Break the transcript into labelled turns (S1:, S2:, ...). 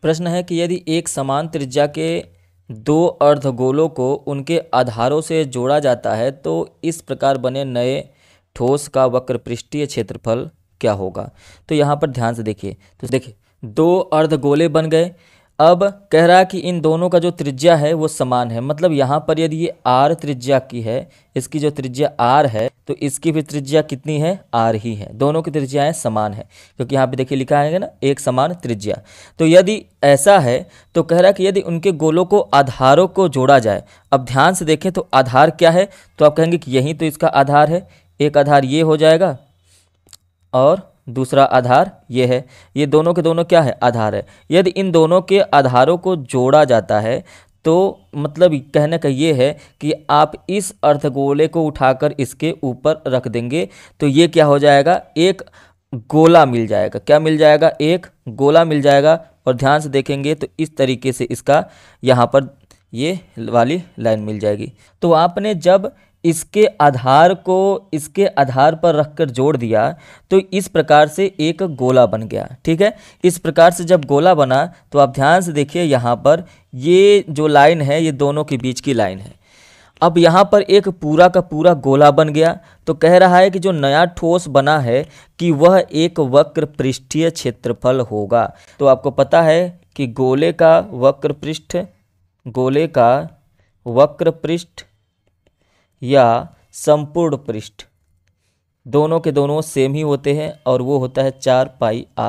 S1: प्रश्न है कि यदि एक समान त्रिज्या के दो अर्धगोलों को उनके आधारों से जोड़ा जाता है तो इस प्रकार बने नए ठोस का वक्रपृष्ठीय क्षेत्रफल क्या होगा। तो यहाँ पर ध्यान से देखिए, तो देखिए दो अर्धगोले बन गए। अब कह रहा है कि इन दोनों का जो त्रिज्या है वो समान है, मतलब यहाँ पर यदि ये r त्रिज्या की है, इसकी जो त्रिज्या r है तो इसकी भी त्रिज्या कितनी है, r ही है। दोनों की त्रिज्याएं समान है, क्योंकि यहाँ पे देखिए लिखा है ना एक समान त्रिज्या। तो यदि ऐसा है तो कह रहा है कि यदि उनके गोलों को आधारों को जोड़ा जाए। अब ध्यान से देखें तो आधार क्या है, तो आप कहेंगे कि यही तो इसका आधार है। एक आधार ये हो जाएगा और दूसरा आधार ये है। ये दोनों के दोनों क्या है, आधार है। यदि इन दोनों के आधारों को जोड़ा जाता है तो मतलब कहने का ये है कि आप इस अर्धगोले को उठाकर इसके ऊपर रख देंगे तो ये क्या हो जाएगा, एक गोला मिल जाएगा। क्या मिल जाएगा, एक गोला मिल जाएगा। और ध्यान से देखेंगे तो इस तरीके से इसका यहाँ पर ये वाली लाइन मिल जाएगी। तो आपने जब इसके आधार को इसके आधार पर रखकर जोड़ दिया तो इस प्रकार से एक गोला बन गया। ठीक है, इस प्रकार से जब गोला बना तो आप ध्यान से देखिए यहाँ पर ये जो लाइन है ये दोनों के बीच की लाइन है। अब यहाँ पर एक पूरा का पूरा गोला बन गया। तो कह रहा है कि जो नया ठोस बना है कि वह एक वक्र पृष्ठीय क्षेत्रफल होगा। तो आपको पता है कि गोले का वक्र पृष्ठ या संपूर्ण पृष्ठ दोनों के दोनों सेम ही होते हैं और वो होता है 4 पाई r